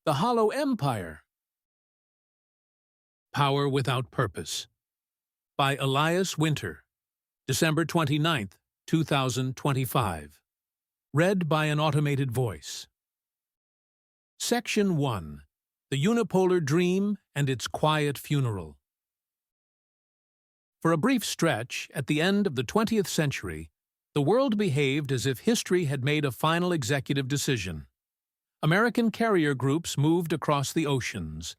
The Hollow Empire. Power Without Purpose. By Elias Winter, December 29th, 2025. Read by an automated voice. Section 1. The Unipolar Dream and its Quiet Funeral. For a brief stretch, at the end of the 20th century, the world behaved as if history had made a final executive decision. American carrier groups moved across the oceans.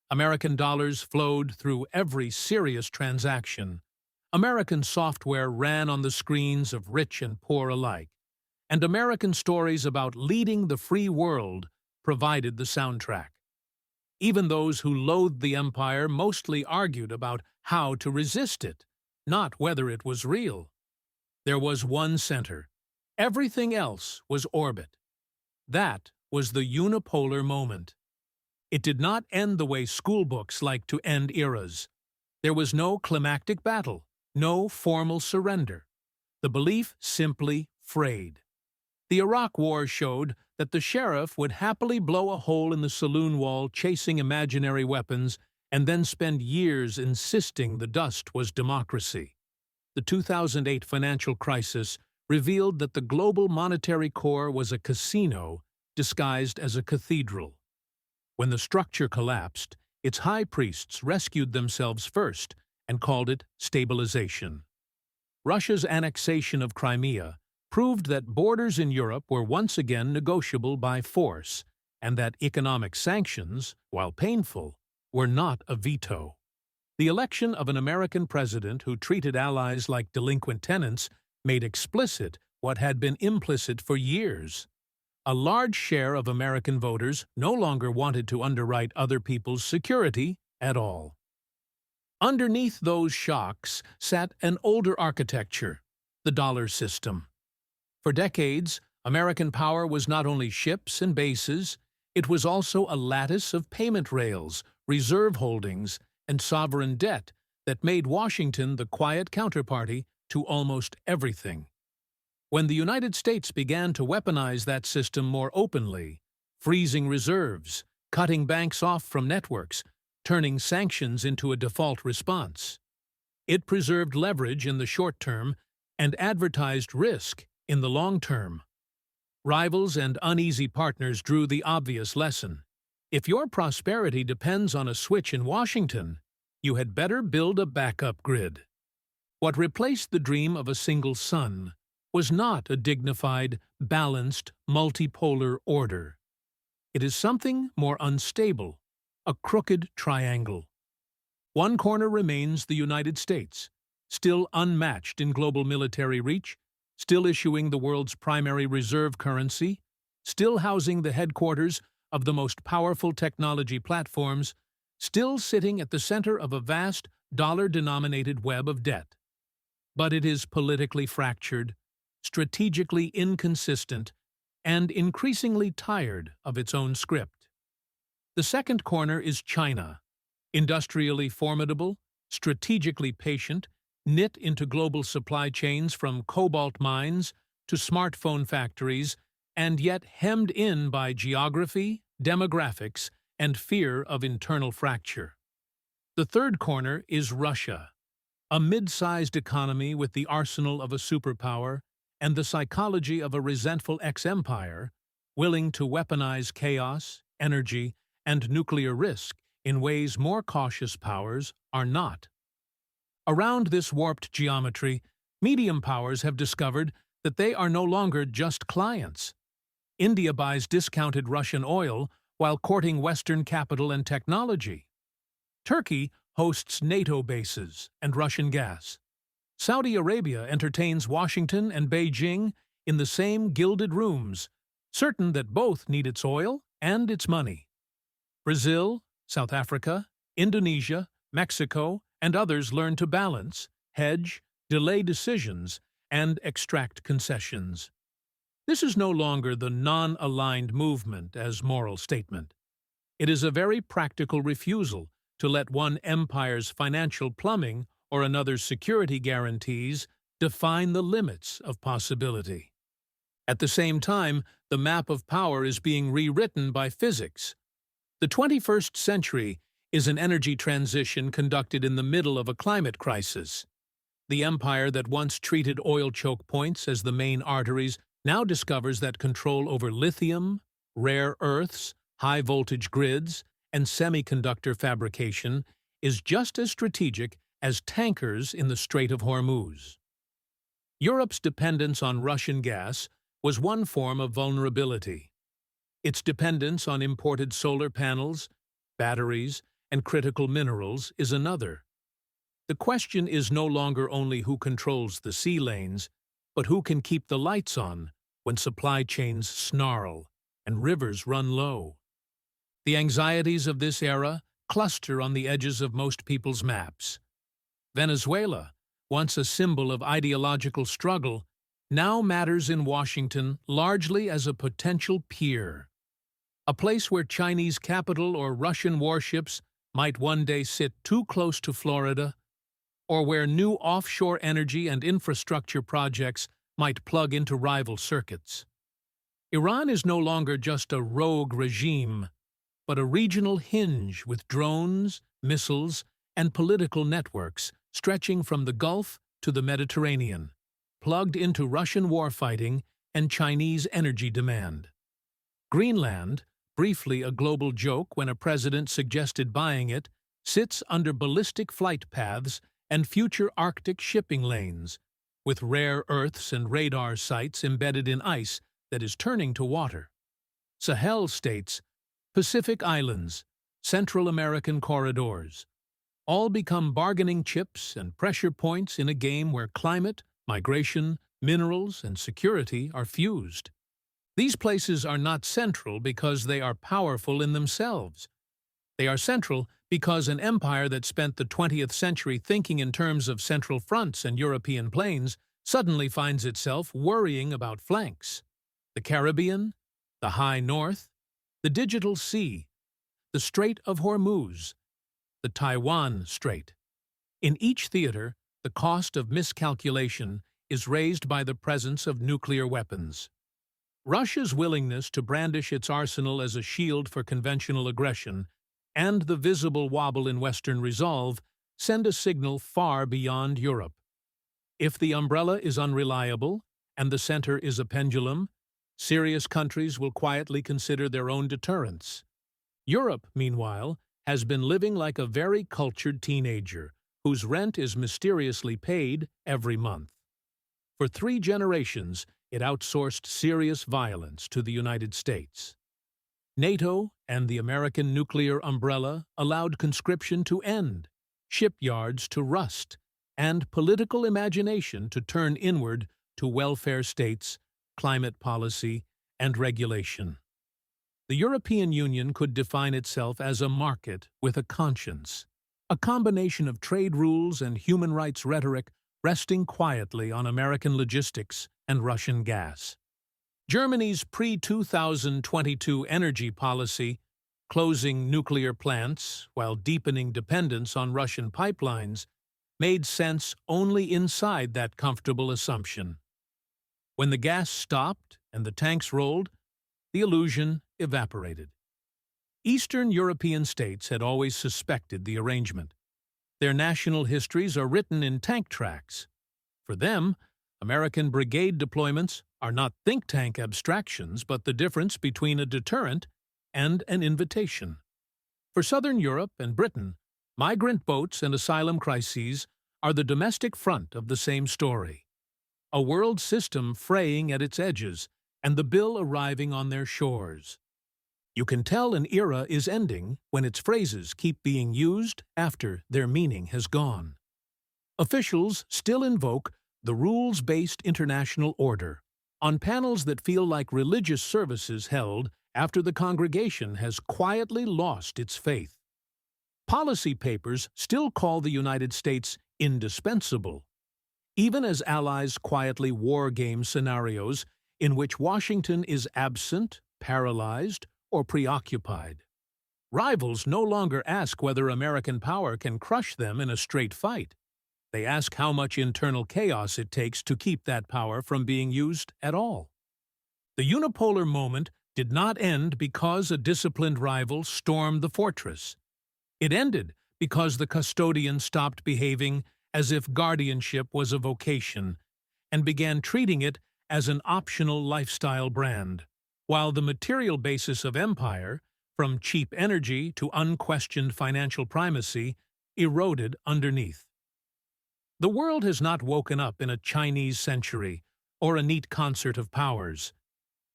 American dollars flowed through every serious transaction. American software ran on the screens of rich and poor alike. And American stories about leading the free world provided the soundtrack. Even those who loathed the empire mostly argued about how to resist it, not whether it was real. There was one center. Everything else was orbit. That was the unipolar moment. It did not end the way schoolbooks like to end eras. There was no climactic battle, no formal surrender. The belief simply frayed. The Iraq War showed that the sheriff would happily blow a hole in the saloon wall chasing imaginary weapons and then spend years insisting the dust was democracy. The 2008 financial crisis revealed that the global monetary core was a casino disguised as a cathedral. When the structure collapsed, its high priests rescued themselves first and called it stabilization. Russia's annexation of Crimea proved that borders in Europe were once again negotiable by force, and that economic sanctions, while painful, were not a veto. The election of an American president who treated allies like delinquent tenants made explicit what had been implicit for years. A large share of American voters no longer wanted to underwrite other people's security at all. Underneath those shocks sat an older architecture, the dollar system. For decades, American power was not only ships and bases, it was also a lattice of payment rails, reserve holdings, and sovereign debt that made Washington the quiet counterparty to almost everything. When the United States began to weaponize that system more openly, freezing reserves, cutting banks off from networks, turning sanctions into a default response, it preserved leverage in the short term and advertised risk in the long term. Rivals and uneasy partners drew the obvious lesson. If your prosperity depends on a switch in Washington, you had better build a backup grid. What replaced the dream of a single sun was not a dignified, balanced, multipolar order. It is something more unstable, a crooked triangle. One corner remains the United States, still unmatched in global military reach, still issuing the world's primary reserve currency, still housing the headquarters of the most powerful technology platforms, still sitting at the center of a vast dollar-denominated web of debt. But it is politically fractured, strategically inconsistent, and increasingly tired of its own script. The second corner is China, industrially formidable, strategically patient, knit into global supply chains from cobalt mines to smartphone factories, and yet hemmed in by geography, demographics, and fear of internal fracture. The third corner is Russia, a mid-sized economy with the arsenal of a superpower and the psychology of a resentful ex-empire, willing to weaponize chaos, energy, and nuclear risk in ways more cautious powers are not. Around this warped geometry, medium powers have discovered that they are no longer just clients. India buys discounted Russian oil while courting Western capital and technology. Turkey hosts NATO bases and Russian gas. Saudi Arabia entertains Washington and Beijing in the same gilded rooms, certain that both need its oil and its money. Brazil, South Africa, Indonesia, Mexico, and others learn to balance, hedge, delay decisions, and extract concessions. This is no longer the non-aligned movement as moral statement. It is a very practical refusal to let one empire's financial plumbing or another's security guarantees define the limits of possibility. At the same time, the map of power is being rewritten by physics. The 21st century is an energy transition conducted in the middle of a climate crisis. The empire that once treated oil choke points as the main arteries now discovers that control over lithium, rare earths, high-voltage grids, and semiconductor fabrication is just as strategic as tankers in the Strait of Hormuz. Europe's dependence on Russian gas was one form of vulnerability. Its dependence on imported solar panels, batteries, and critical minerals is another. The question is no longer only who controls the sea lanes, but who can keep the lights on when supply chains snarl and rivers run low. The anxieties of this era cluster on the edges of most people's maps. Venezuela, once a symbol of ideological struggle, now matters in Washington largely as a potential pier. A place where Chinese capital or Russian warships might one day sit too close to Florida, or where new offshore energy and infrastructure projects might plug into rival circuits. Iran is no longer just a rogue regime, but a regional hinge with drones, missiles, and political networks stretching from the Gulf to the Mediterranean, plugged into Russian warfighting and Chinese energy demand. Greenland, briefly a global joke when a president suggested buying it, sits under ballistic flight paths and future Arctic shipping lanes, with rare earths and radar sites embedded in ice that is turning to water. Sahel states, Pacific Islands, Central American corridors, all become bargaining chips and pressure points in a game where climate, migration, minerals, and security are fused. These places are not central because they are powerful in themselves. They are central because an empire that spent the 20th century thinking in terms of central fronts and European plains suddenly finds itself worrying about flanks. The Caribbean, the High North, the Digital Sea, the Strait of Hormuz, the Taiwan Strait. In each theater, the cost of miscalculation is raised by the presence of nuclear weapons. Russia's willingness to brandish its arsenal as a shield for conventional aggression and the visible wobble in Western resolve send a signal far beyond Europe. If the umbrella is unreliable and the center is a pendulum, serious countries will quietly consider their own deterrence. Europe, meanwhile, has been living like a very cultured teenager whose rent is mysteriously paid every month. For 3 generations, it outsourced serious violence to the United States. NATO and the American nuclear umbrella allowed conscription to end, shipyards to rust, and political imagination to turn inward to welfare states, climate policy, and regulation. The European Union could define itself as a market with a conscience, a combination of trade rules and human rights rhetoric resting quietly on American logistics and Russian gas. Germany's pre-2022 energy policy, closing nuclear plants while deepening dependence on Russian pipelines, made sense only inside that comfortable assumption. When the gas stopped and the tanks rolled, the illusion evaporated. Eastern European states had always suspected the arrangement. Their national histories are written in tank tracks. For them, American brigade deployments are not think tank abstractions, but the difference between a deterrent and an invitation. For Southern Europe and Britain, migrant boats and asylum crises are the domestic front of the same story. A world system fraying at its edges, and the bill arriving on their shores. You can tell an era is ending when its phrases keep being used after their meaning has gone. Officials still invoke the rules-based international order on panels that feel like religious services held after the congregation has quietly lost its faith. Policy papers still call the United States indispensable, even as allies quietly war-game scenarios in which Washington is absent, paralyzed, or preoccupied. Rivals no longer ask whether American power can crush them in a straight fight. They ask how much internal chaos it takes to keep that power from being used at all. The unipolar moment did not end because a disciplined rival stormed the fortress. It ended because the custodian stopped behaving as if guardianship was a vocation and began treating it as an optional lifestyle brand, while the material basis of empire, from cheap energy to unquestioned financial primacy, eroded underneath. The world has not woken up in a Chinese century or a neat concert of powers.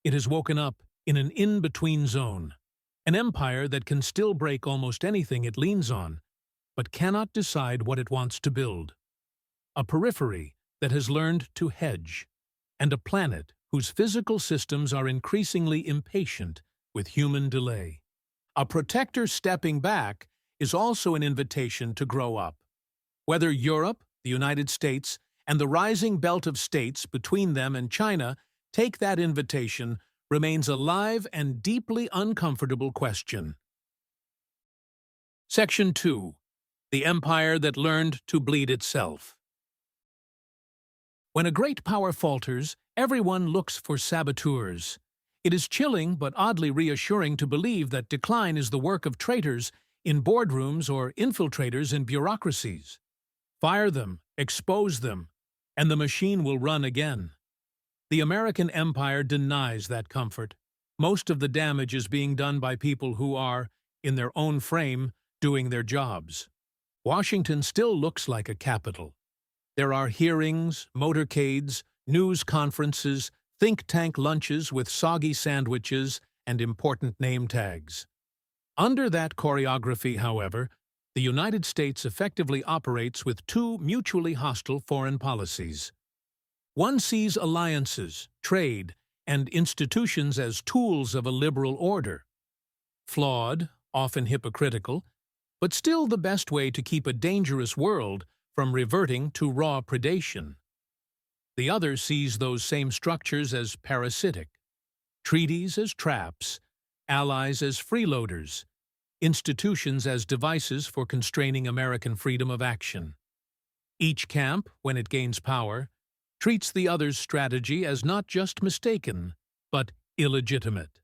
It has woken up in an in-between zone, an empire that can still break almost anything it leans on, but cannot decide what it wants to build. A periphery that has learned to hedge, and a planet whose physical systems are increasingly impatient with human delay. A protector stepping back is also an invitation to grow up. Whether Europe, the United States, and the rising belt of states between them and China take that invitation remains a live and deeply uncomfortable question. Section 2. The Empire that Learned to Bleed Itself. When a great power falters, everyone looks for saboteurs. It is chilling but oddly reassuring to believe that decline is the work of traitors in boardrooms or infiltrators in bureaucracies. Fire them, expose them, and the machine will run again. The American empire denies that comfort. Most of the damage is being done by people who are, in their own frame, doing their jobs. Washington still looks like a capital. There are hearings, motorcades, news conferences, think tank lunches with soggy sandwiches, and important name tags. Under that choreography, however, the United States effectively operates with two mutually hostile foreign policies. One sees alliances, trade, and institutions as tools of a liberal order. Flawed, often hypocritical, but still the best way to keep a dangerous world from reverting to raw predation. The other sees those same structures as parasitic, treaties as traps, allies as freeloaders, institutions as devices for constraining American freedom of action. Each camp, when it gains power, treats the other's strategy as not just mistaken, but illegitimate.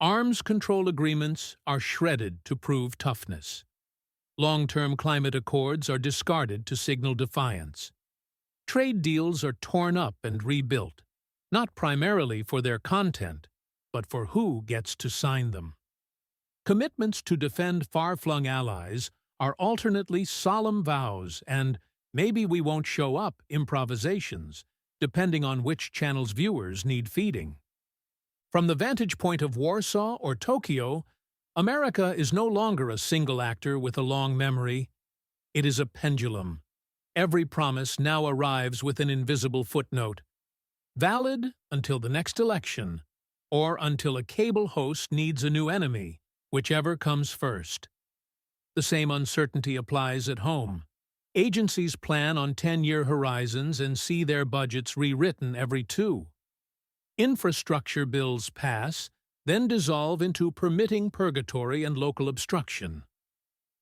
Arms control agreements are shredded to prove toughness. Long-term climate accords are discarded to signal defiance. Trade deals are torn up and rebuilt, not primarily for their content, but for who gets to sign them. Commitments to defend far-flung allies are alternately solemn vows and maybe we won't show up improvisations, depending on which channel's viewers need feeding. From the vantage point of Warsaw or Tokyo, America is no longer a single actor with a long memory. It is a pendulum. Every promise now arrives with an invisible footnote, valid until the next election, or until a cable host needs a new enemy, whichever comes first. The same uncertainty applies at home. Agencies plan on 10-year horizons and see their budgets rewritten every 2. Infrastructure bills pass, then dissolve into permitting purgatory and local obstruction.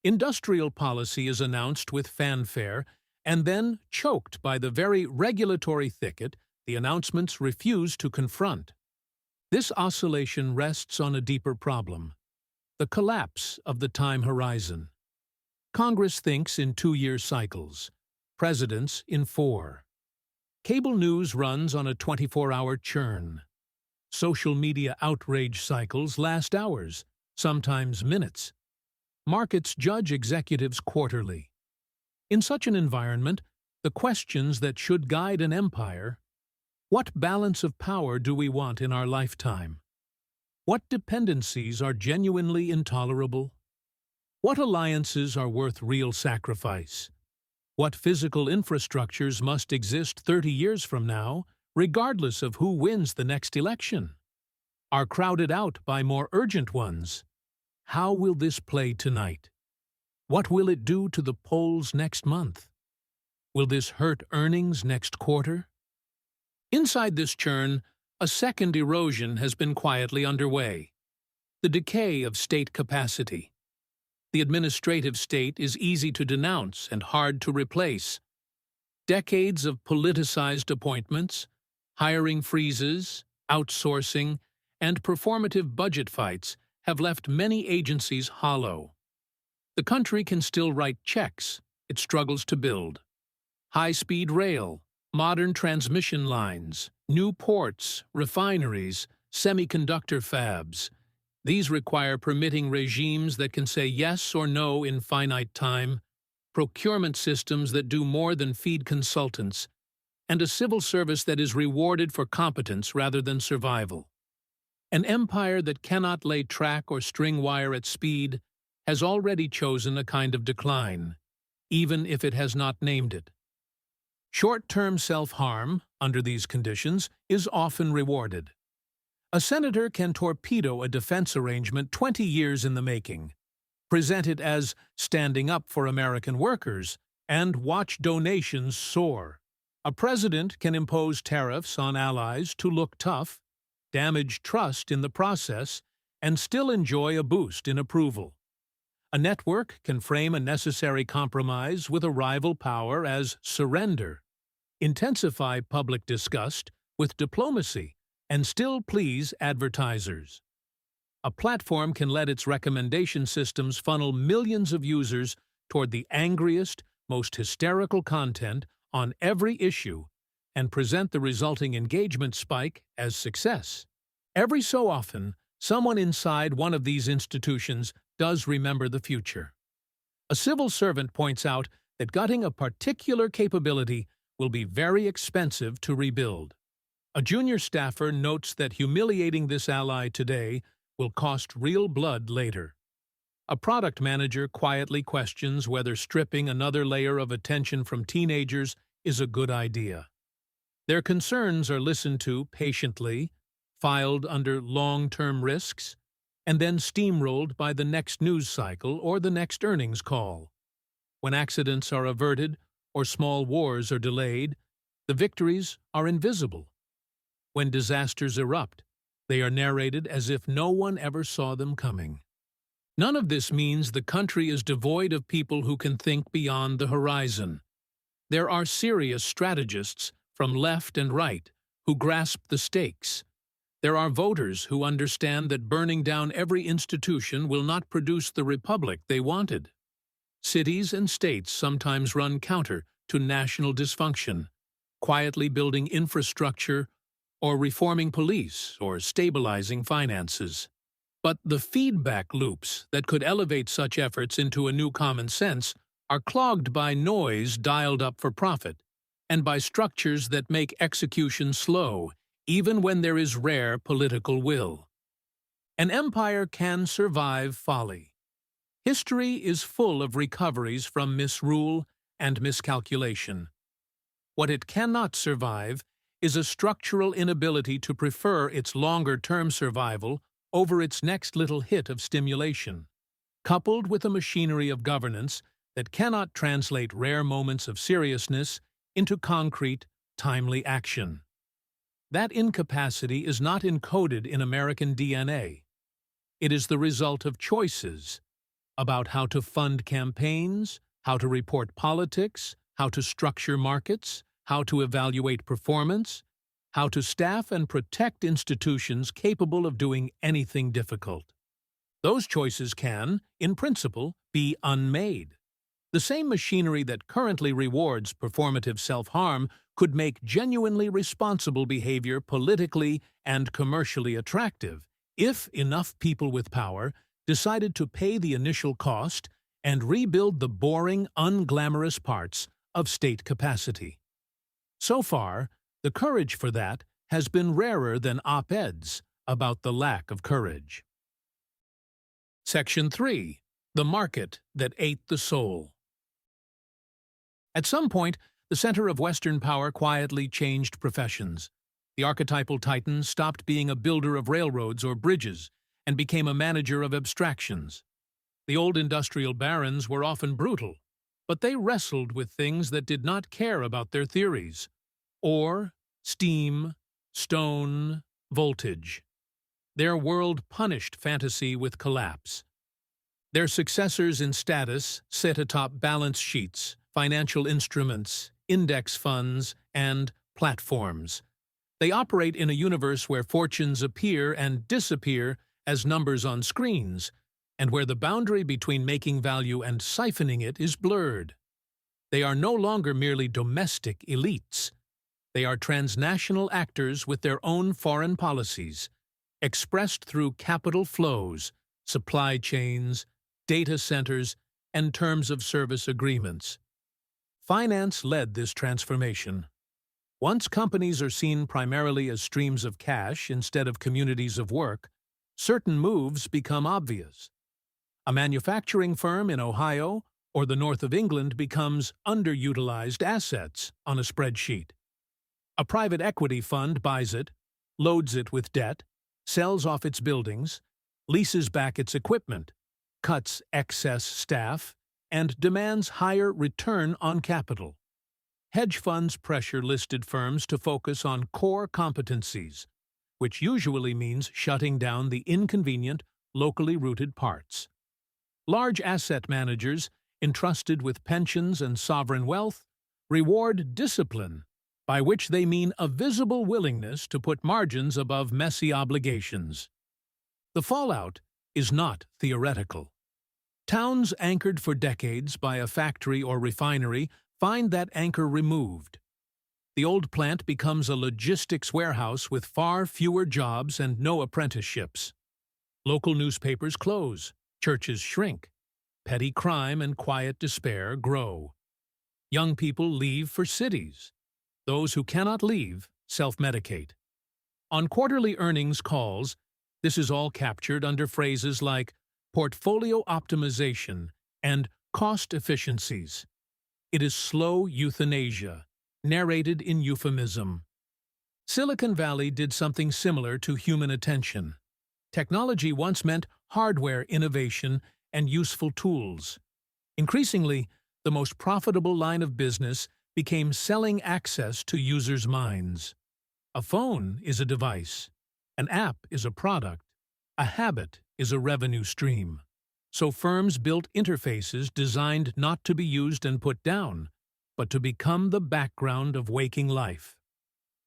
Industrial policy is announced with fanfare and then choked by the very regulatory thicket the announcements refuse to confront. This oscillation rests on a deeper problem: the collapse of the time horizon. Congress thinks in 2-year cycles, presidents in 4. Cable news runs on a 24-hour churn. Social media outrage cycles last hours, sometimes minutes. Markets judge executives quarterly. In such an environment, the questions that should guide an empire: what balance of power do we want in our lifetime? What dependencies are genuinely intolerable? What alliances are worth real sacrifice? What physical infrastructures must exist 30 years from now, regardless of who wins the next election? Are crowded out by more urgent ones? How will this play tonight? What will it do to the polls next month? Will this hurt earnings next quarter? Inside this churn, a second erosion has been quietly underway: the decay of state capacity. The administrative state is easy to denounce and hard to replace. Decades of politicized appointments, hiring freezes, outsourcing, and performative budget fights have left many agencies hollow. The country can still write checks it struggles to build. High-speed rail, modern transmission lines, new ports, refineries, semiconductor fabs. These require permitting regimes that can say yes or no in finite time, procurement systems that do more than feed consultants, and a civil service that is rewarded for competence rather than survival. An empire that cannot lay track or string wire at speed has already chosen a kind of decline, even if it has not named it. Short-term self-harm, under these conditions, is often rewarded. A senator can torpedo a defense arrangement 20 years in the making, present it as standing up for American workers, and watch donations soar. A president can impose tariffs on allies to look tough, damage trust in the process, and still enjoy a boost in approval. A network can frame a necessary compromise with a rival power as surrender, intensify public disgust with diplomacy, and still please advertisers. A platform can let its recommendation systems funnel millions of users toward the angriest, most hysterical content on every issue and present the resulting engagement spike as success. Every so often, someone inside one of these institutions does remember the future. A civil servant points out that gutting a particular capability will be very expensive to rebuild. A junior staffer notes that humiliating this ally today will cost real blood later. A product manager quietly questions whether stripping another layer of attention from teenagers is a good idea. Their concerns are listened to patiently, filed under long-term risks, and then steamrolled by the next news cycle or the next earnings call. When accidents are averted or small wars are delayed, the victories are invisible. When disasters erupt, they are narrated as if no one ever saw them coming. None of this means the country is devoid of people who can think beyond the horizon. There are serious strategists from left and right who grasp the stakes. There are voters who understand that burning down every institution will not produce the republic they wanted. Cities and states sometimes run counter to national dysfunction, quietly building infrastructure or reforming police or stabilizing finances. But the feedback loops that could elevate such efforts into a new common sense are clogged by noise dialed up for profit, and by structures that make execution slow, even when there is rare political will. An empire can survive folly. History is full of recoveries from misrule and miscalculation. What it cannot survive is a structural inability to prefer its longer-term survival over its next little hit of stimulation, coupled with a machinery of governance that cannot translate rare moments of seriousness into concrete, timely action. That incapacity is not encoded in American DNA. It is the result of choices about how to fund campaigns, how to report politics, how to structure markets, how to evaluate performance, how to staff and protect institutions capable of doing anything difficult. Those choices can, in principle, be unmade. The same machinery that currently rewards performative self-harm could make genuinely responsible behavior politically and commercially attractive if enough people with power decided to pay the initial cost and rebuild the boring, unglamorous parts of state capacity. So far, the courage for that has been rarer than op-eds about the lack of courage. Section 3. The Market That Ate the Soul. At some point, the center of Western power quietly changed professions. The archetypal titan stopped being a builder of railroads or bridges and became a manager of abstractions. The old industrial barons were often brutal, but they wrestled with things that did not care about their theories: ore, steam, stone, voltage. Their world punished fantasy with collapse. Their successors in status sit atop balance sheets, financial instruments, index funds, and platforms. They operate in a universe where fortunes appear and disappear as numbers on screens, and where the boundary between making value and siphoning it is blurred. They are no longer merely domestic elites. They are transnational actors with their own foreign policies, expressed through capital flows, supply chains, data centers, and terms of service agreements. Finance led this transformation. Once companies are seen primarily as streams of cash instead of communities of work, certain moves become obvious. A manufacturing firm in Ohio or the north of England becomes underutilized assets on a spreadsheet. A private equity fund buys it, loads it with debt, sells off its buildings, leases back its equipment, cuts excess staff, and demands higher return on capital. Hedge funds pressure listed firms to focus on core competencies, which usually means shutting down the inconvenient, locally rooted parts. Large asset managers, entrusted with pensions and sovereign wealth, reward discipline, by which they mean a visible willingness to put margins above messy obligations. The fallout is not theoretical. Towns anchored for decades by a factory or refinery find that anchor removed. The old plant becomes a logistics warehouse with far fewer jobs and no apprenticeships. Local newspapers close, churches shrink, petty crime and quiet despair grow. Young people leave for cities. Those who cannot leave self-medicate. On quarterly earnings calls, this is all captured under phrases like portfolio optimization and cost efficiencies. It is slow euthanasia, narrated in euphemism. Silicon Valley did something similar to human attention. Technology once meant hardware innovation and useful tools. Increasingly, the most profitable line of business became selling access to users' minds. A phone is a device. An app is a product. A habit is a revenue stream. So firms built interfaces designed not to be used and put down, but to become the background of waking life.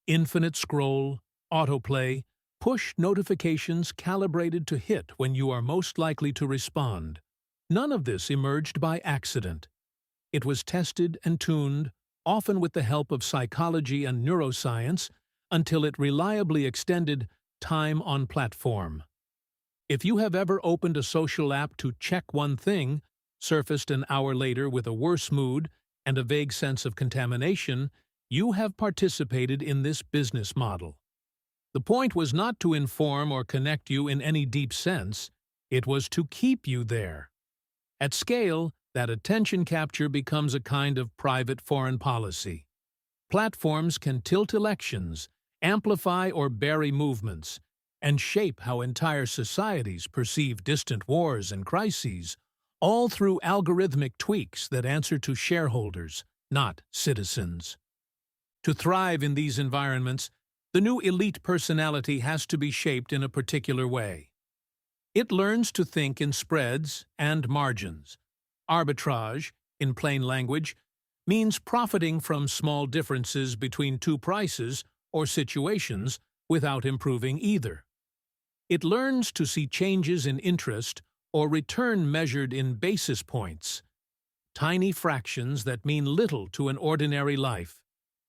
Infinite scroll, autoplay, push notifications calibrated to hit when you are most likely to respond. None of this emerged by accident. It was tested and tuned, often with the help of psychology and neuroscience, until it reliably extended time on platform. If you have ever opened a social app to check one thing, surfaced an hour later with a worse mood and a vague sense of contamination, you have participated in this business model. The point was not to inform or connect you in any deep sense, it was to keep you there. At scale, that attention capture becomes a kind of private foreign policy. Platforms can tilt elections, amplify or bury movements, and shape how entire societies perceive distant wars and crises, all through algorithmic tweaks that answer to shareholders, not citizens. To thrive in these environments, the new elite personality has to be shaped in a particular way. It learns to think in spreads and margins. Arbitrage, in plain language, means profiting from small differences between two prices or situations without improving either. It learns to see changes in interest or return measured in basis points, tiny fractions that mean little to an ordinary life,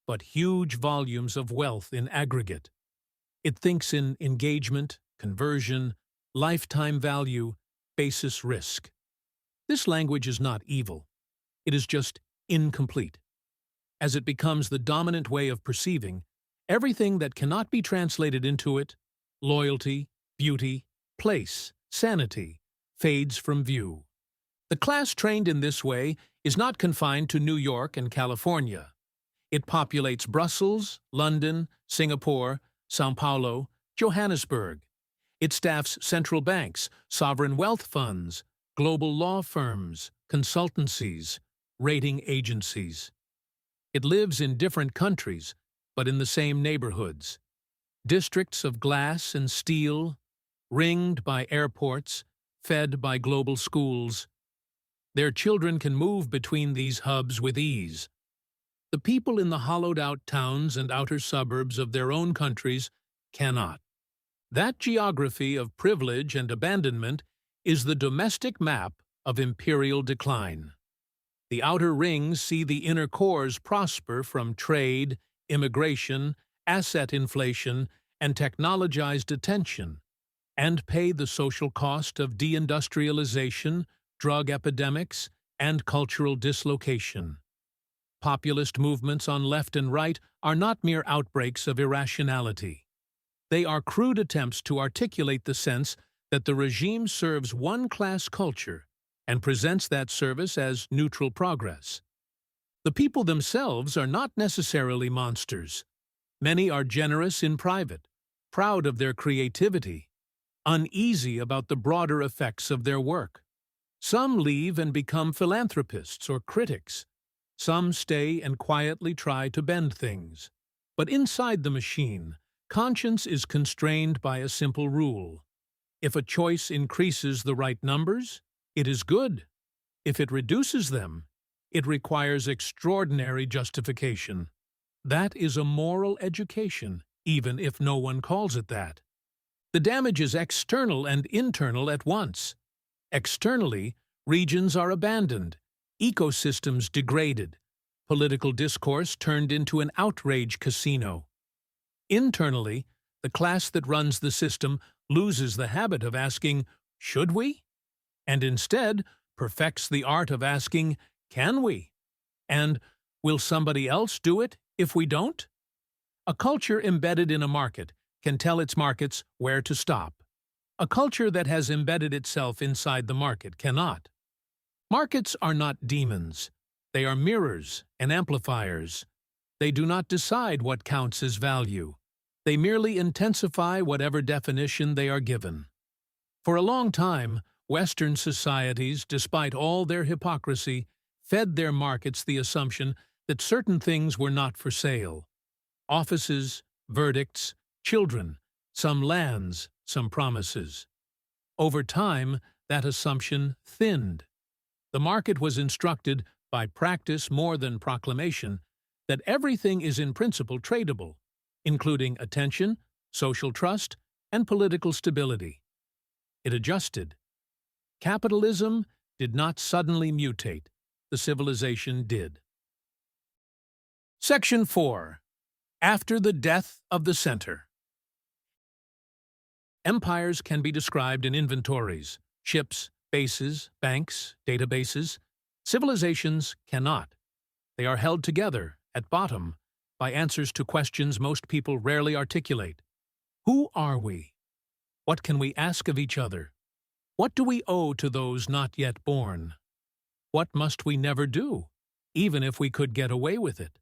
but huge volumes of wealth in aggregate. It thinks in engagement, conversion, lifetime value, basis risk. This language is not evil. It is just incomplete. As it becomes the dominant way of perceiving, everything that cannot be translated into it, loyalty, beauty, place, sanity, fades from view. The class trained in this way is not confined to New York and California. It populates Brussels, London, Singapore, São Paulo, Johannesburg. It staffs central banks, sovereign wealth funds, global law firms, consultancies, rating agencies. It lives in different countries, but in the same neighborhoods. Districts of glass and steel, ringed by airports, fed by global schools. Their children can move between these hubs with ease. The people in the hollowed-out towns and outer suburbs of their own countries cannot. That geography of privilege and abandonment is the domestic map of imperial decline. The outer rings see the inner cores prosper from trade, immigration, asset inflation, and technologized attention, and pay the social cost of deindustrialization, drug epidemics, and cultural dislocation. Populist movements on left and right are not mere outbreaks of irrationality. They are crude attempts to articulate the sense that the regime serves one-class culture and presents that service as neutral progress. The people themselves are not necessarily monsters. Many are generous in private, proud of their creativity, uneasy about the broader effects of their work. Some leave and become philanthropists or critics. Some stay and quietly try to bend things. But inside the machine, conscience is constrained by a simple rule. If a choice increases the right numbers, it is good. If it reduces them, it requires extraordinary justification. That is a moral education, even if no one calls it that. The damage is external and internal at once. Externally, regions are abandoned, ecosystems degraded, political discourse turned into an outrage casino. Internally, the class that runs the system loses the habit of asking, "Should we?" and instead perfects the art of asking, "Can we?" and "Will somebody else do it if we don't?" A culture embedded in a market can tell its markets where to stop. A culture that has embedded itself inside the market cannot. Markets are not demons. They are mirrors and amplifiers. They do not decide what counts as value. They merely intensify whatever definition they are given. For a long time, Western societies, despite all their hypocrisy, fed their markets the assumption that certain things were not for sale. Offices, verdicts, children, some lands, some promises. Over time, that assumption thinned. The market was instructed, by practice more than proclamation, that everything is in principle tradable, including attention, social trust, and political stability. It adjusted. Capitalism did not suddenly mutate. The civilization did. Section 4. After the death of the center. Empires can be described in inventories, ships, bases, banks, databases. Civilizations cannot. They are held together, at bottom, by answers to questions most people rarely articulate. Who are we? What can we ask of each other? What do we owe to those not yet born? What must we never do, even if we could get away with it?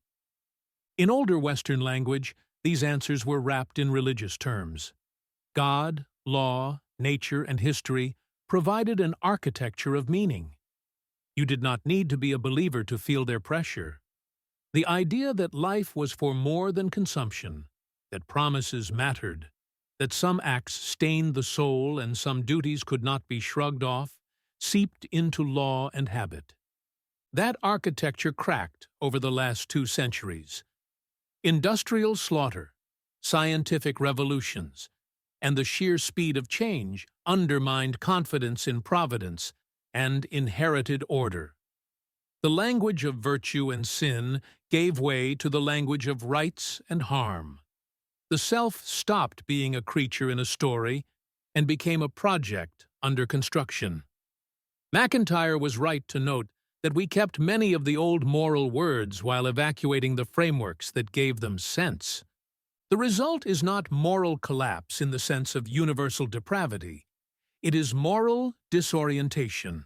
In older Western language, these answers were wrapped in religious terms. God, law, nature, and history provided an architecture of meaning. You did not need to be a believer to feel their pressure. The idea that life was for more than consumption, that promises mattered, that some acts stained the soul and some duties could not be shrugged off, seeped into law and habit. That architecture cracked over the last 2 centuries. Industrial slaughter, scientific revolutions, and the sheer speed of change undermined confidence in providence and inherited order. The language of virtue and sin gave way to the language of rights and harm. The self stopped being a creature in a story and became a project under construction. MacIntyre was right to note that we kept many of the old moral words while evacuating the frameworks that gave them sense. The result is not moral collapse in the sense of universal depravity. It is moral disorientation.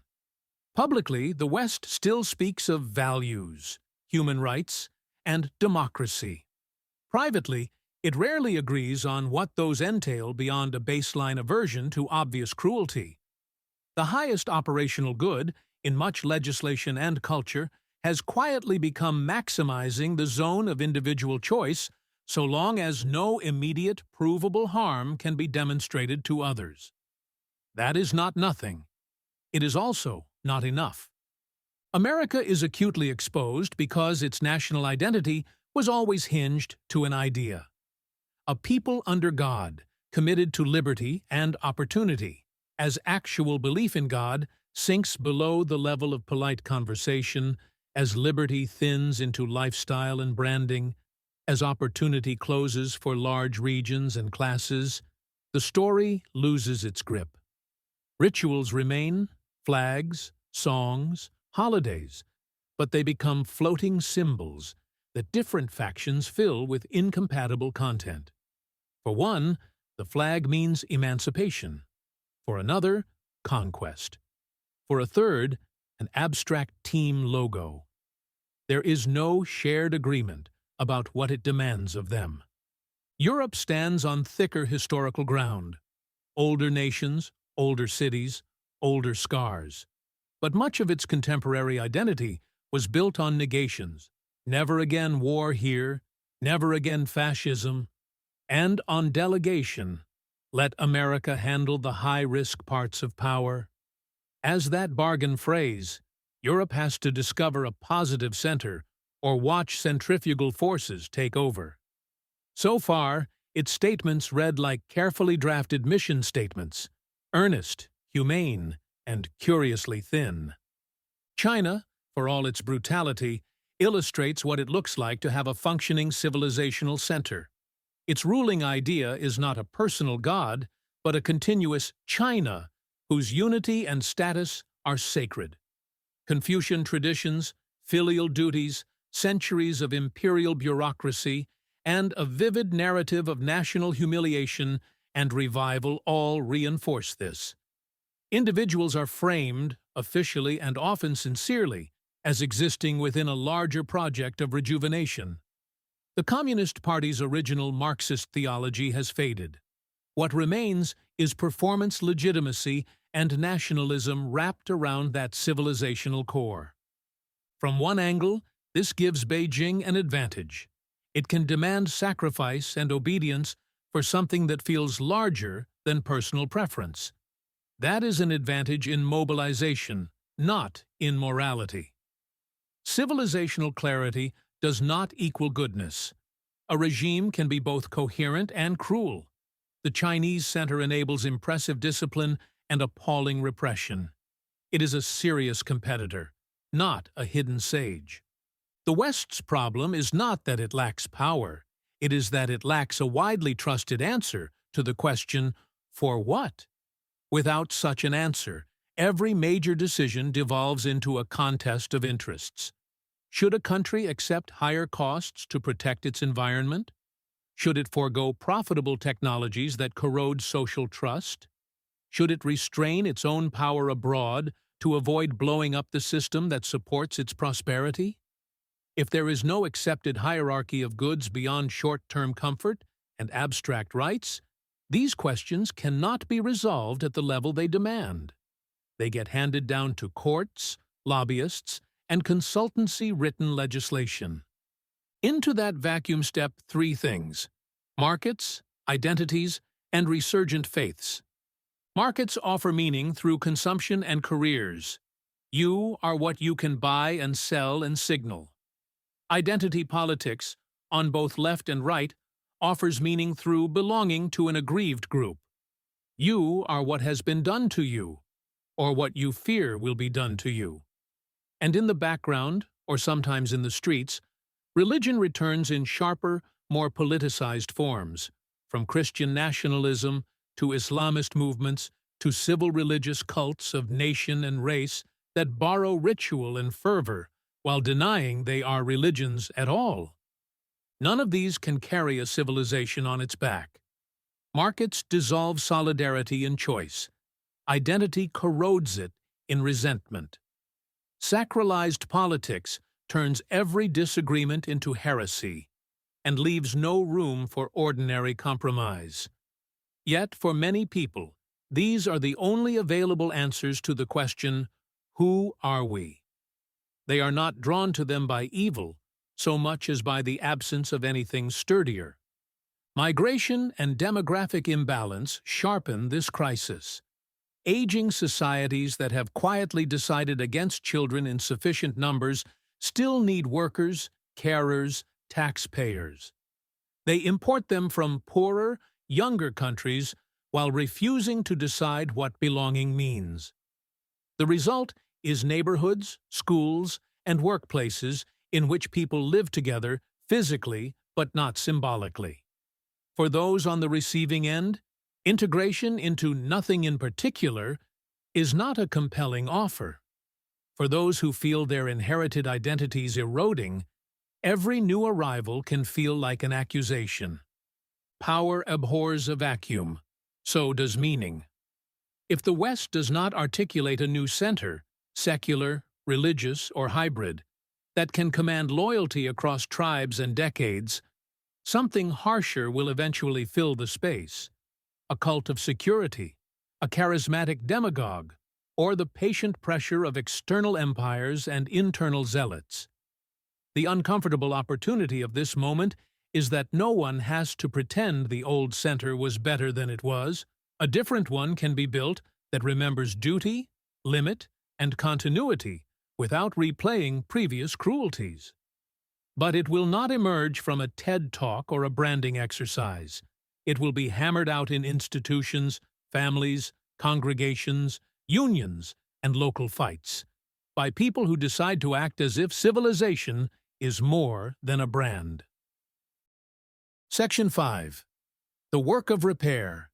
Publicly, the West still speaks of values, human rights, and democracy. Privately, it rarely agrees on what those entail beyond a baseline aversion to obvious cruelty. The highest operational good, in much legislation and culture, has quietly become maximizing the zone of individual choice so long as no immediate, provable harm can be demonstrated to others. That is not nothing. It is also not enough. America is acutely exposed because its national identity was always hinged to an idea. A people under God, committed to liberty and opportunity, as actual belief in God sinks below the level of polite conversation, as liberty thins into lifestyle and branding, as opportunity closes for large regions and classes, the story loses its grip. Rituals remain, flags, songs, holidays, but they become floating symbols that different factions fill with incompatible content. For one, the flag means emancipation. For another, conquest. For a third, an abstract team logo. There is no shared agreement about what it demands of them. Europe stands on thicker historical ground. Older nations, older cities, older scars. But much of its contemporary identity was built on negations. Never again war here, never again fascism, and on delegation. Let America handle the high-risk parts of power. As that bargain phrase, Europe has to discover a positive center or watch centrifugal forces take over. So far, its statements read like carefully drafted mission statements, earnest, humane, and curiously thin. China, for all its brutality, illustrates what it looks like to have a functioning civilizational center. Its ruling idea is not a personal God, but a continuous China, whose unity and status are sacred. Confucian traditions, filial duties, centuries of imperial bureaucracy, and a vivid narrative of national humiliation and revival all reinforce this. Individuals are framed, officially and often sincerely, as existing within a larger project of rejuvenation. The Communist Party's original Marxist theology has faded. What remains is performance legitimacy and nationalism wrapped around that civilizational core. From one angle, this gives Beijing an advantage. It can demand sacrifice and obedience for something that feels larger than personal preference. That is an advantage in mobilization, not in morality. Civilizational clarity does not equal goodness. A regime can be both coherent and cruel. The Chinese center enables impressive discipline and appalling repression. It is a serious competitor, not a hidden sage. The West's problem is not that it lacks power, it is that it lacks a widely trusted answer to the question, for what? Without such an answer, every major decision devolves into a contest of interests. Should a country accept higher costs to protect its environment? Should it forego profitable technologies that corrode social trust? Should it restrain its own power abroad to avoid blowing up the system that supports its prosperity? If there is no accepted hierarchy of goods beyond short-term comfort and abstract rights, these questions cannot be resolved at the level they demand. They get handed down to courts, lobbyists, and consultancy-written legislation. Into that vacuum step three things: markets, identities, and resurgent faiths. Markets offer meaning through consumption and careers. You are what you can buy and sell and signal. Identity politics, on both left and right, offers meaning through belonging to an aggrieved group. You are what has been done to you, or what you fear will be done to you. And in the background, or sometimes in the streets, religion returns in sharper, more politicized forms, from Christian nationalism to Islamist movements to civil religious cults of nation and race that borrow ritual and fervor while denying they are religions at all. None of these can carry a civilization on its back. Markets dissolve solidarity in choice. Identity corrodes it in resentment. Sacralized politics turns every disagreement into heresy and leaves no room for ordinary compromise. Yet, for many people, these are the only available answers to the question, who are we? They are not drawn to them by evil, so much as by the absence of anything sturdier. Migration and demographic imbalance sharpen this crisis. Aging societies that have quietly decided against children in sufficient numbers still need workers, carers, taxpayers. They import them from poorer, younger countries while refusing to decide what belonging means. The result is neighborhoods, schools, and workplaces in which people live together physically but not symbolically. For those on the receiving end, integration into nothing in particular is not a compelling offer. For those who feel their inherited identities eroding, every new arrival can feel like an accusation. Power abhors a vacuum, so does meaning. If the West does not articulate a new center, secular, religious, or hybrid, that can command loyalty across tribes and decades, something harsher will eventually fill the space. A cult of security, a charismatic demagogue, or the patient pressure of external empires and internal zealots. The uncomfortable opportunity of this moment is that no one has to pretend the old center was better than it was. A different one can be built that remembers duty, limit, and continuity without replaying previous cruelties. But it will not emerge from a TED Talk or a branding exercise. It will be hammered out in institutions, families, congregations, unions, and local fights, by people who decide to act as if civilization is more than a brand. Section 5. The work of repair.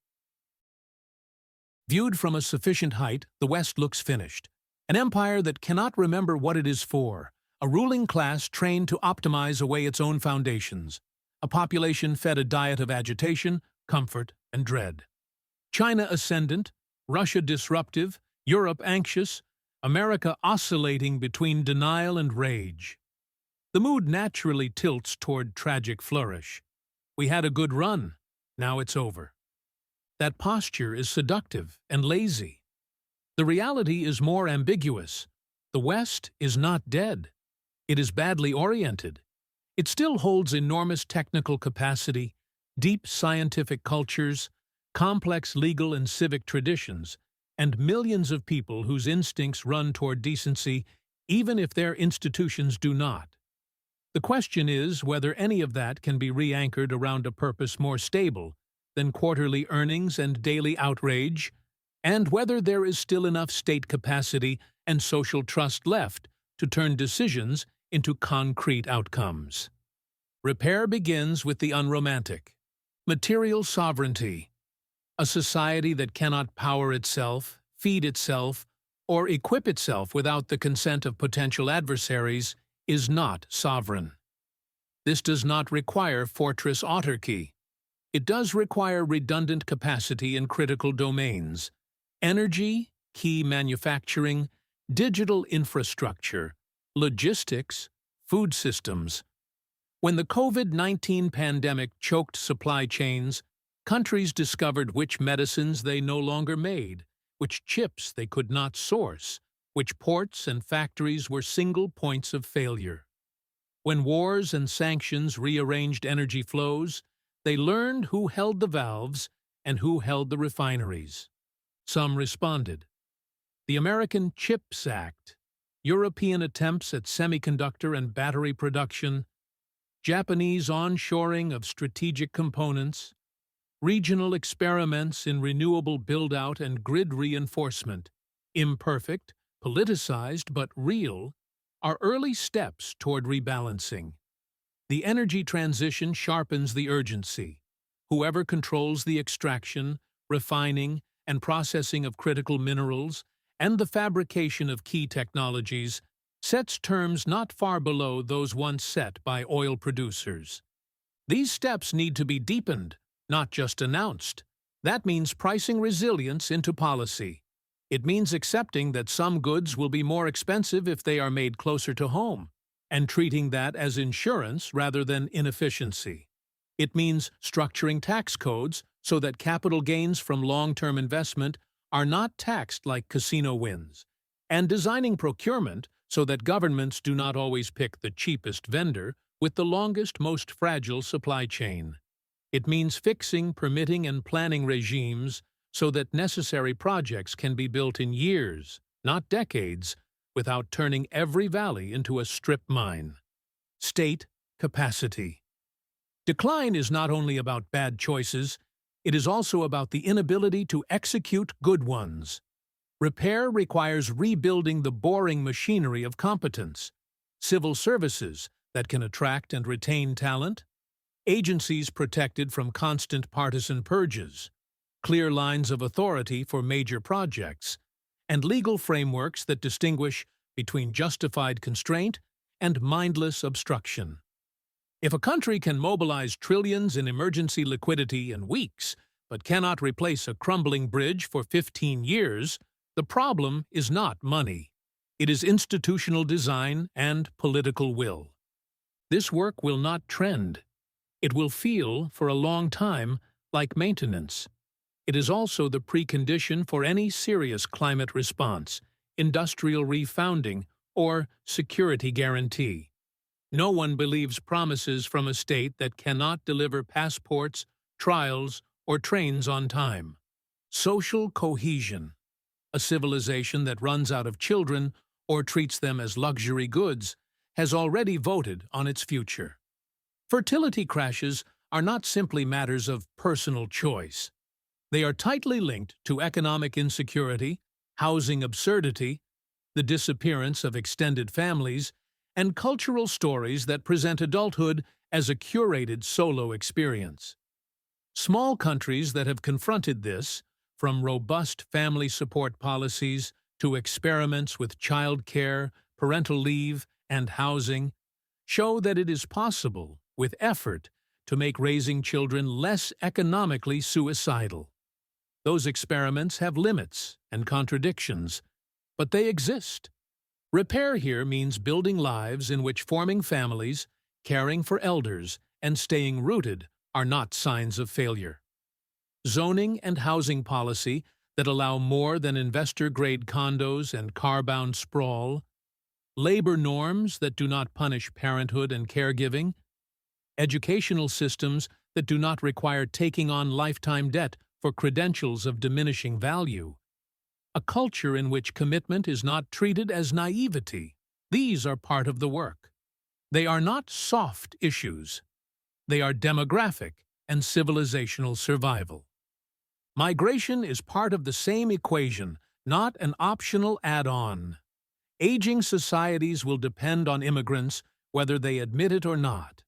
Viewed from a sufficient height, the West looks finished. An empire that cannot remember what it is for, a ruling class trained to optimize away its own foundations, a population fed a diet of agitation, comfort, and dread. China ascendant, Russia disruptive, Europe anxious, America oscillating between denial and rage. The mood naturally tilts toward tragic flourish. We had a good run, now it's over. That posture is seductive and lazy. The reality is more ambiguous. The West is not dead. It is badly oriented. It still holds enormous technical capacity, deep scientific cultures, complex legal and civic traditions, and millions of people whose instincts run toward decency even if their institutions do not. The question is whether any of that can be re-anchored around a purpose more stable than quarterly earnings and daily outrage, and whether there is still enough state capacity and social trust left to turn decisions into concrete outcomes. Repair begins with the unromantic. Material sovereignty. A society that cannot power itself, feed itself, or equip itself without the consent of potential adversaries is not sovereign. This does not require fortress autarky. It does require redundant capacity in critical domains: energy, key manufacturing, digital infrastructure, logistics, food systems. When the COVID-19 pandemic choked supply chains, countries discovered which medicines they no longer made, which chips they could not source, which ports and factories were single points of failure. When wars and sanctions rearranged energy flows, they learned who held the valves and who held the refineries. Some responded. The American Chips Act, European attempts at semiconductor and battery production, Japanese onshoring of strategic components, regional experiments in renewable build-out and grid reinforcement, imperfect, politicized but real, are early steps toward rebalancing. The energy transition sharpens the urgency. Whoever controls the extraction, refining, and processing of critical minerals and the fabrication of key technologies sets terms not far below those once set by oil producers. These steps need to be deepened, not just announced. That means pricing resilience into policy. It means accepting that some goods will be more expensive if they are made closer to home, and treating that as insurance rather than inefficiency. It means structuring tax codes so that capital gains from long-term investment are not taxed like casino wins, and designing procurement so that governments do not always pick the cheapest vendor with the longest, most fragile supply chain. It means fixing permitting and planning regimes so that necessary projects can be built in years, not decades, without turning every valley into a strip mine. State capacity. Decline is not only about bad choices, it is also about the inability to execute good ones. Repair requires rebuilding the boring machinery of competence, civil services that can attract and retain talent, agencies protected from constant partisan purges, clear lines of authority for major projects, and legal frameworks that distinguish between justified constraint and mindless obstruction. If a country can mobilize trillions in emergency liquidity in weeks, but cannot replace a crumbling bridge for 15 years, the problem is not money. It is institutional design and political will. This work will not trend. It will feel, for a long time, like maintenance. It is also the precondition for any serious climate response, industrial refounding, or security guarantee. No one believes promises from a state that cannot deliver passports, trials, or trains on time. Social cohesion. A civilization that runs out of children or treats them as luxury goods has already voted on its future. Fertility crashes are not simply matters of personal choice. They are tightly linked to economic insecurity, housing absurdity, the disappearance of extended families, and cultural stories that present adulthood as a curated solo experience. Small countries that have confronted this, from robust family support policies to experiments with child care, parental leave, and housing, show that it is possible, with effort, to make raising children less economically suicidal. Those experiments have limits and contradictions, but they exist. Repair here means building lives in which forming families, caring for elders, and staying rooted are not signs of failure. Zoning and housing policy that allow more than investor-grade condos and car-bound sprawl, labor norms that do not punish parenthood and caregiving, educational systems that do not require taking on lifetime debt for credentials of diminishing value, a culture in which commitment is not treated as naivety. These are part of the work. They are not soft issues. They are demographic and civilizational survival. Migration is part of the same equation, not an optional add-on. Aging societies will depend on immigrants, whether they admit it or not.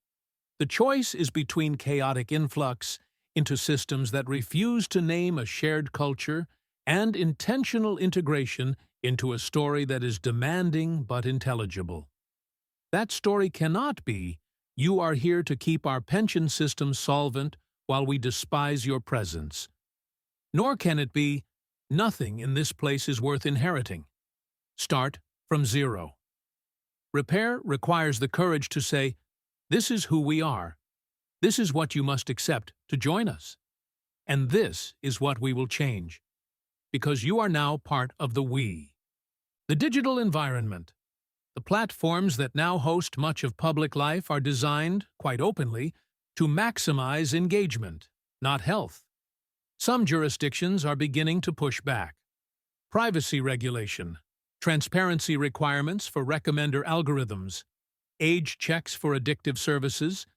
The choice is between chaotic influx into systems that refuse to name a shared culture and intentional integration into a story that is demanding but intelligible. That story cannot be, "You are here to keep our pension system solvent while we despise your presence." Nor can it be, "Nothing in this place is worth inheriting." Start from zero. Repair requires the courage to say, "This is who we are. This is what you must accept to join us. And this is what we will change, because you are now part of the we." The digital environment. The platforms that now host much of public life are designed, quite openly, to maximize engagement, not health. Some jurisdictions are beginning to push back. Privacy regulation, transparency requirements for recommender algorithms, age checks for addictive services,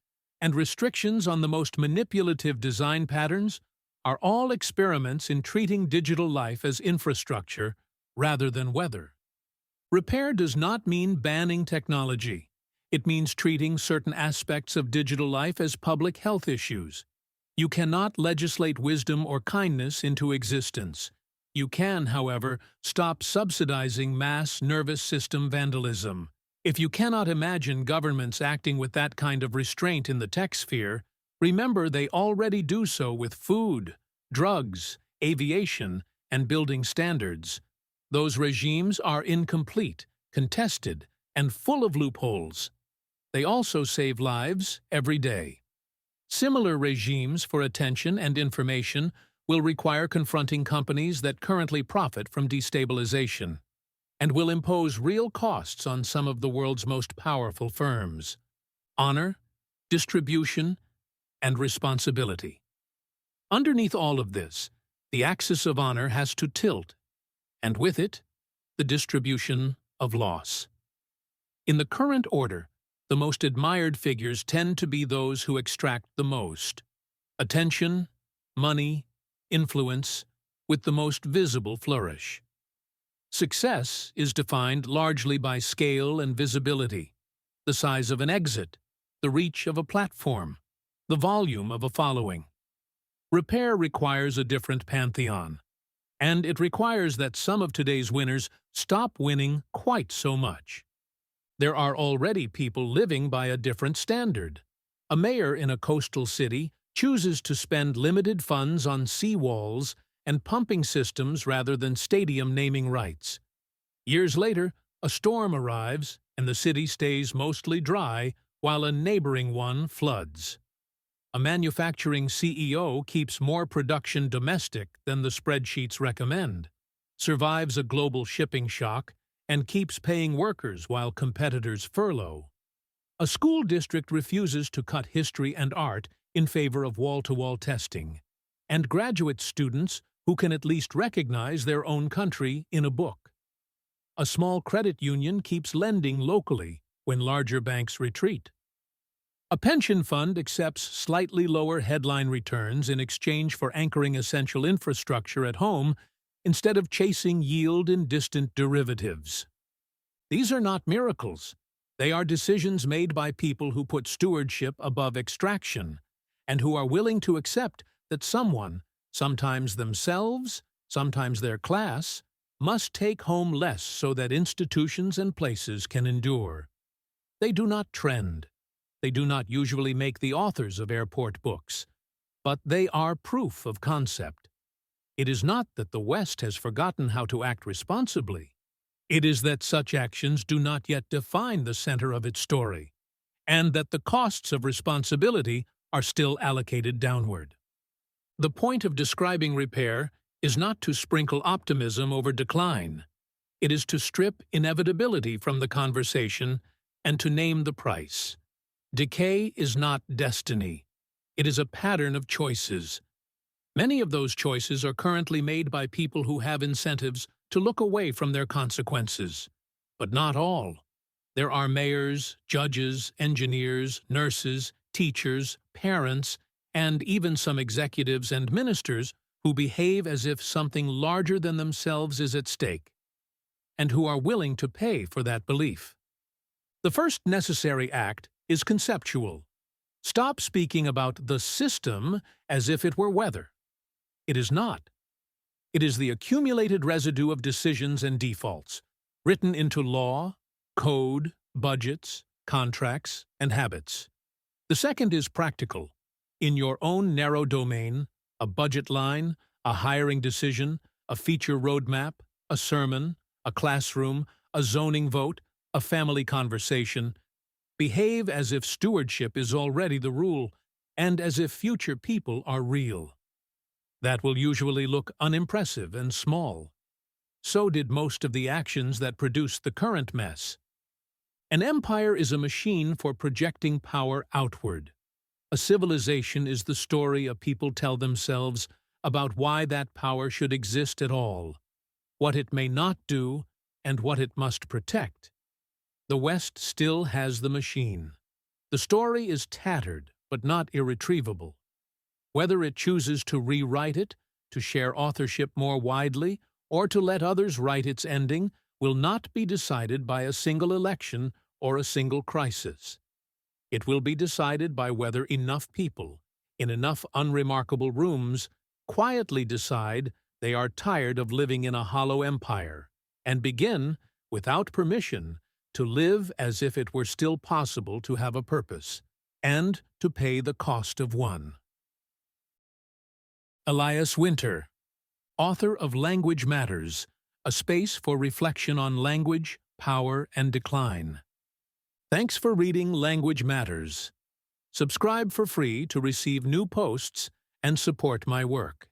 and restrictions on the most manipulative design patterns are all experiments in treating digital life as infrastructure rather than weather. Repair does not mean banning technology. It means treating certain aspects of digital life as public health issues. You cannot legislate wisdom or kindness into existence. You can, however, stop subsidizing mass nervous system vandalism. If you cannot imagine governments acting with that kind of restraint in the tech sphere, remember they already do so with food, drugs, aviation, and building standards. Those regimes are incomplete, contested, and full of loopholes. They also save lives every day. Similar regimes for attention and information will require confronting companies that currently profit from destabilization, and will impose real costs on some of the world's most powerful firms. Honor, distribution, and responsibility. Underneath all of this, The axis of honor has to tilt, and with it, the distribution of loss. In the current order, the most admired figures tend to be those who extract the most: attention, money, influence, with the most visible flourish. Success is defined largely by scale and visibility, the size of an exit, the reach of a platform, the volume of a following. Repair requires a different pantheon, and it requires that some of today's winners stop winning quite so much. There are already people living by a different standard. A mayor in a coastal city chooses to spend limited funds on seawalls and pumping systems rather than stadium naming rights. Years later, a storm arrives and the city stays mostly dry while a neighboring one floods. A manufacturing CEO keeps more production domestic than the spreadsheets recommend, survives a global shipping shock, and keeps paying workers while competitors furlough. A school district refuses to cut history and art in favor of wall-to-wall testing, and graduate students who can at least recognize their own country in a book. A small credit union keeps lending locally when larger banks retreat. A pension fund accepts slightly lower headline returns in exchange for anchoring essential infrastructure at home instead of chasing yield in distant derivatives. These are not miracles. They are decisions made by people who put stewardship above extraction and who are willing to accept that someone, sometimes themselves, sometimes their class, must take home less so that institutions and places can endure. They do not trend. They do not usually make the authors of airport books, but they are proof of concept. It is not that the West has forgotten how to act responsibly. It is that such actions do not yet define the center of its story, and that the costs of responsibility are still allocated downward. The point of describing repair is not to sprinkle optimism over decline. It is to strip inevitability from the conversation and to name the price. Decay is not destiny. It is a pattern of choices. Many of those choices are currently made by people who have incentives to look away from their consequences. But not all. There are mayors, judges, engineers, nurses, teachers, parents, and even some executives and ministers who behave as if something larger than themselves is at stake, and who are willing to pay for that belief. The first necessary act is conceptual. Stop speaking about the system as if it were weather. It is not. It is the accumulated residue of decisions and defaults, written into law, code, budgets, contracts, and habits. The second is practical. In your own narrow domain, a budget line, a hiring decision, a feature roadmap, a sermon, a classroom, a zoning vote, a family conversation, behave as if stewardship is already the rule and as if future people are real. That will usually look unimpressive and small. So did most of the actions that produced the current mess. An empire is a machine for projecting power outward. A civilization is the story a people tell themselves about why that power should exist at all, what it may not do, and what it must protect. The West still has the machine. The story is tattered, but not irretrievable. Whether it chooses to rewrite it, to share authorship more widely, or to let others write its ending, will not be decided by a single election or a single crisis. It will be decided by whether enough people, in enough unremarkable rooms, quietly decide they are tired of living in a hollow empire, and begin, without permission, to live as if it were still possible to have a purpose, and to pay the cost of one. Elias Winter, author of Language Matters, a space for reflection on language, power, and decline. Thanks for reading Language Matters. Subscribe for free to receive new posts and support my work.